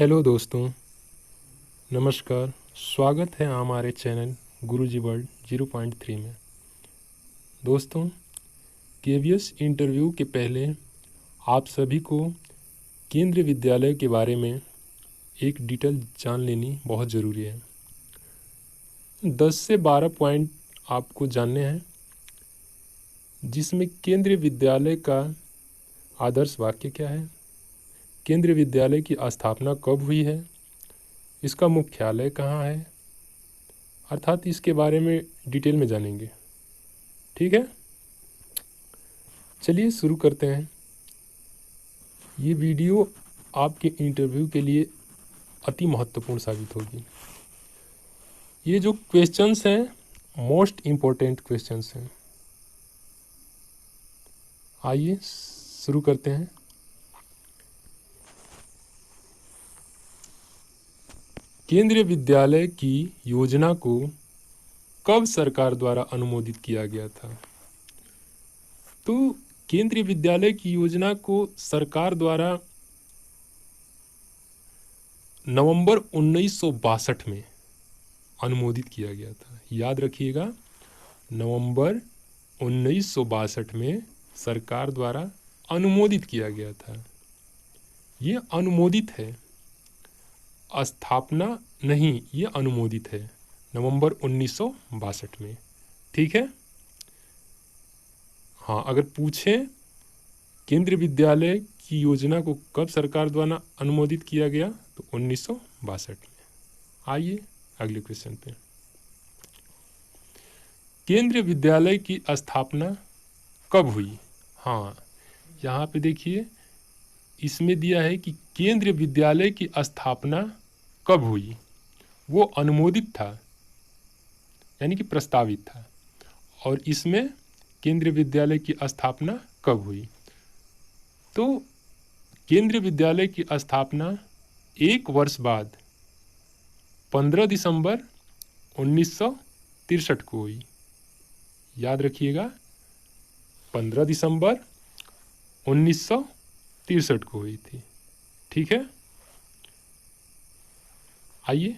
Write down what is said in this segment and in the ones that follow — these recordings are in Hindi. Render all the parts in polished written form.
हेलो दोस्तों, नमस्कार। स्वागत है हमारे चैनल गुरुजी वर्ल्ड 0.3 में। दोस्तों, केवीएस इंटरव्यू के पहले आप सभी को केंद्रीय विद्यालय के बारे में एक डिटेल जान लेनी बहुत ज़रूरी है। 10 से 12 पॉइंट आपको जानने हैं, जिसमें केंद्रीय विद्यालय का आदर्श वाक्य क्या है, केंद्रीय विद्यालय की स्थापना कब हुई है, इसका मुख्यालय कहाँ है, अर्थात इसके बारे में डिटेल में जानेंगे। ठीक है, चलिए शुरू करते हैं। ये वीडियो आपके इंटरव्यू के लिए अति महत्वपूर्ण साबित होगी। ये जो क्वेश्चंस हैं मोस्ट इम्पोर्टेंट क्वेश्चंस हैं। आइए शुरू करते हैं। केंद्रीय विद्यालय की योजना को कब सरकार द्वारा अनुमोदित किया गया था? तो केंद्रीय विद्यालय की योजना को सरकार द्वारा नवंबर 1962 में अनुमोदित किया गया था। याद रखिएगा, नवंबर 1962 में सरकार द्वारा अनुमोदित किया गया था। ये अनुमोदित है, स्थापना नहीं, ये अनुमोदित है नवंबर 1962 में। ठीक है। हाँ, अगर पूछें केंद्रीय विद्यालय की योजना को कब सरकार द्वारा अनुमोदित किया गया, तो 1962 में। आइए अगले क्वेश्चन पे। केंद्रीय विद्यालय की स्थापना कब हुई? हाँ, यहाँ पे देखिए, इसमें दिया है कि केंद्रीय विद्यालय की स्थापना कब हुई। वो अनुमोदित था, यानी कि प्रस्तावित था, और इसमें केंद्रीय विद्यालय की स्थापना कब हुई। तो केंद्रीय विद्यालय की स्थापना एक वर्ष बाद 15 दिसंबर 1963 को हुई। याद रखिएगा, 15 दिसंबर 1963 को हुई थी। ठीक है। आइए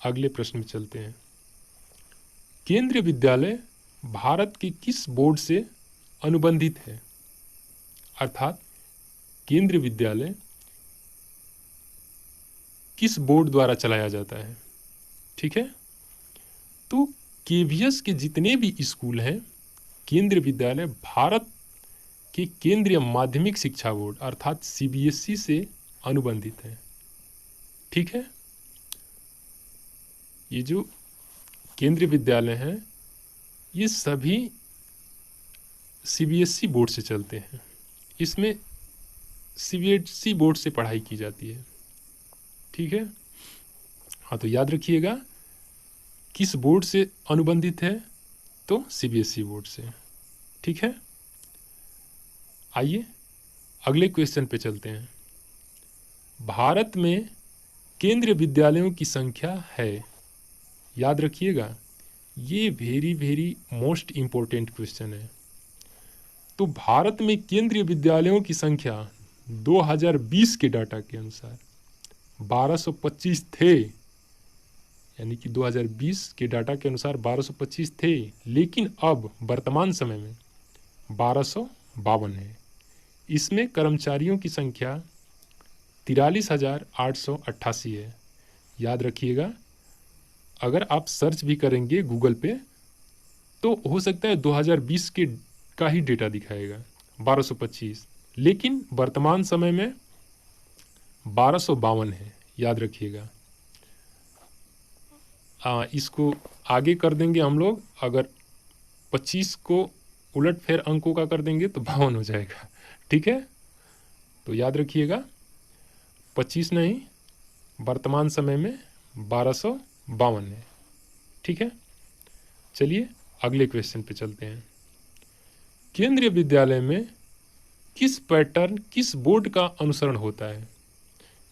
अगले प्रश्न में चलते हैं। केंद्रीय विद्यालय भारत के किस बोर्ड से अनुबंधित है? अर्थात केंद्रीय विद्यालय किस बोर्ड द्वारा चलाया जाता है? ठीक है। तो केवीएस के जितने भी स्कूल हैं, केंद्रीय विद्यालय भारत के केंद्रीय माध्यमिक शिक्षा बोर्ड अर्थात सीबीएसई से अनुबंधित है। ठीक है। ये जो केंद्रीय विद्यालय हैं, ये सभी सीबीएसई बोर्ड से चलते हैं। इसमें सीबीएसई बोर्ड से पढ़ाई की जाती है। ठीक है। हाँ, तो याद रखिएगा, किस बोर्ड से अनुबंधित है, तो सीबीएसई बोर्ड से। ठीक है। आइए अगले क्वेश्चन पे चलते हैं। भारत में केंद्रीय विद्यालयों की संख्या है। याद रखिएगा, ये वेरी मोस्ट इम्पोर्टेंट क्वेश्चन है। तो भारत में केंद्रीय विद्यालयों की संख्या 2020 के डाटा के अनुसार 1225 थे, यानी कि 2020 के डाटा के अनुसार 1225 थे, लेकिन अब वर्तमान समय में 1252 है। इसमें कर्मचारियों की संख्या 43,888 है। याद रखिएगा, अगर आप सर्च भी करेंगे गूगल पे, तो हो सकता है 2020 के का ही डेटा दिखाएगा 1225, लेकिन वर्तमान समय में 1252 है। याद रखिएगा। इसको आगे कर देंगे हम लोग, अगर 25 को उलट फेर अंकों का कर देंगे तो 52 हो जाएगा। ठीक है। तो याद रखिएगा, 25 नहीं, वर्तमान समय में 1252 है। ठीक है। चलिए अगले क्वेश्चन पे चलते हैं। केंद्रीय विद्यालय में किस पैटर्न, किस बोर्ड का अनुसरण होता है?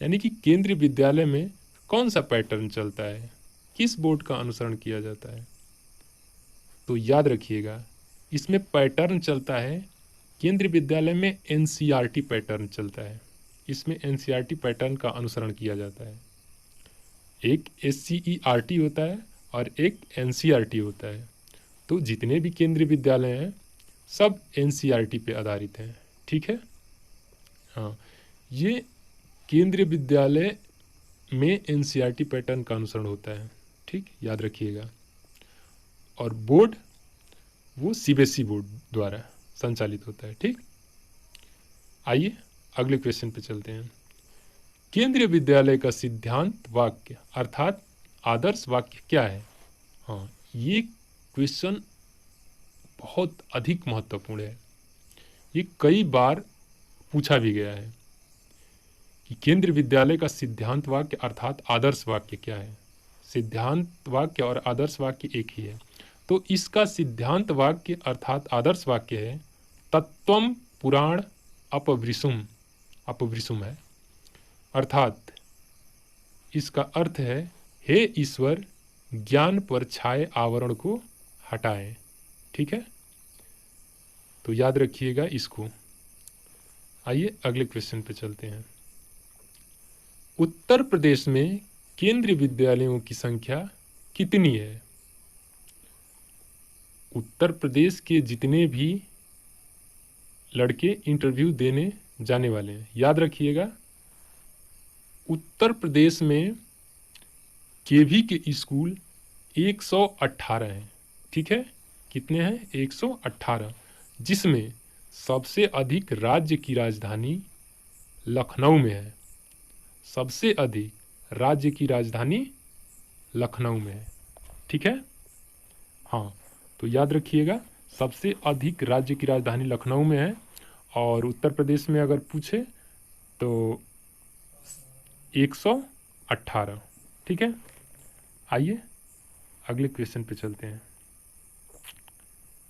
यानी कि केंद्रीय विद्यालय में कौन सा पैटर्न चलता है, किस बोर्ड का अनुसरण किया जाता है? तो याद रखिएगा, इसमें पैटर्न चलता है, केंद्रीय विद्यालय में एनसीईआरटी पैटर्न चलता है। इसमें एनसीईआरटी पैटर्न का अनुसरण किया जाता है। एक एससीईआरटी होता है और एक एनसीईआरटी होता है। तो जितने भी केंद्रीय विद्यालय हैं सब एनसीईआरटी पे आधारित हैं। ठीक है। हाँ, ये केंद्रीय विद्यालय में एनसीईआरटी पैटर्न का अनुसरण होता है। ठीक, याद रखिएगा। और बोर्ड वो सीबीएसई बोर्ड द्वारा संचालित होता है। ठीक, आइए अगले क्वेश्चन पे चलते हैं। केंद्रीय विद्यालय का सिद्धांत वाक्य अर्थात आदर्श वाक्य क्या है? हाँ, ये क्वेश्चन बहुत अधिक महत्वपूर्ण है। ये कई बार पूछा भी गया है कि केंद्रीय विद्यालय का सिद्धांत वाक्य अर्थात आदर्श वाक्य क्या है। सिद्धांत वाक्य और आदर्श वाक्य एक ही है। तो इसका सिद्धांत वाक्य अर्थात आदर्श वाक्य है तत्वम पुराण अपवृषुम। अपवृषुम है, अर्थात इसका अर्थ है हे ईश्वर ज्ञान पर छाए आवरण को हटाएं। ठीक है, तो याद रखिएगा इसको। आइए अगले क्वेश्चन पे चलते हैं। उत्तर प्रदेश में केंद्रीय विद्यालयों की संख्या कितनी है? उत्तर प्रदेश के जितने भी लड़के इंटरव्यू देने जाने वाले हैं, याद रखिएगा उत्तर प्रदेश में केवी के स्कूल 118 हैं। ठीक है, कितने हैं? 118, जिसमें सबसे अधिक राज्य की राजधानी लखनऊ में है। सबसे अधिक राज्य की राजधानी लखनऊ में है। ठीक है, हाँ, तो याद रखिएगा सबसे अधिक राज्य की राजधानी लखनऊ में है। और उत्तर प्रदेश में अगर पूछे तो 118। ठीक है, आइए अगले क्वेश्चन पे चलते हैं।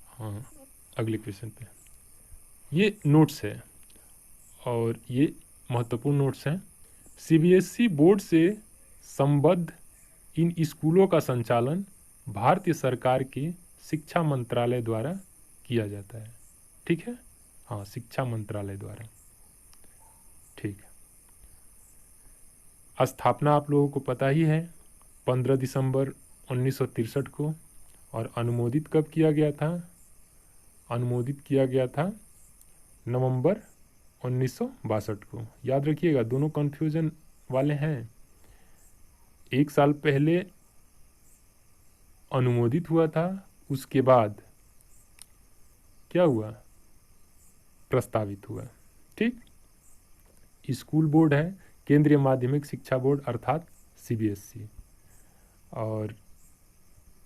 हाँ, अगले क्वेश्चन पे ये नोट्स है और ये महत्वपूर्ण नोट्स हैं। सीबीएसई बोर्ड से संबद्ध इन स्कूलों का संचालन भारतीय सरकार के शिक्षा मंत्रालय द्वारा किया जाता है। ठीक है, हाँ, शिक्षा मंत्रालय द्वारा। ठीक, स्थापना आप लोगों को पता ही है 15 दिसंबर 1963 को। और अनुमोदित कब किया गया था? अनुमोदित किया गया था नवंबर 1962 को। याद रखिएगा, दोनों कन्फ्यूजन वाले हैं। एक साल पहले अनुमोदित हुआ था, उसके बाद क्या हुआ? प्रस्तावित हुआ। ठीक, स्कूल बोर्ड है केंद्रीय माध्यमिक शिक्षा बोर्ड अर्थात सीबीएसई। और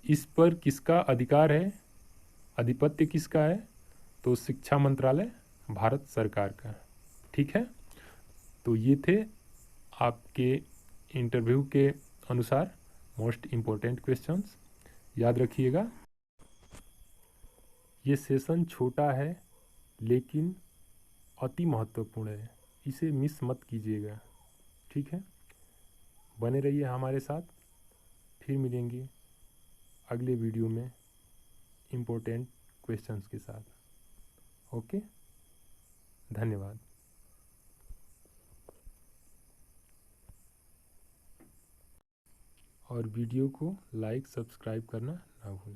इस पर किसका अधिकार है, आधिपत्य किसका है? तो शिक्षा मंत्रालय भारत सरकार का। ठीक है, तो ये थे आपके इंटरव्यू के अनुसार मोस्ट इम्पोर्टेंट क्वेश्चंस। याद रखिएगा, ये सेशन छोटा है लेकिन अति महत्वपूर्ण है, इसे मिस मत कीजिएगा। ठीक है, बने रहिए हमारे साथ, फिर मिलेंगे अगले वीडियो में इम्पोर्टेंट क्वेश्चंस के साथ। ओके, धन्यवाद। और वीडियो को लाइक सब्सक्राइब करना ना भूलें।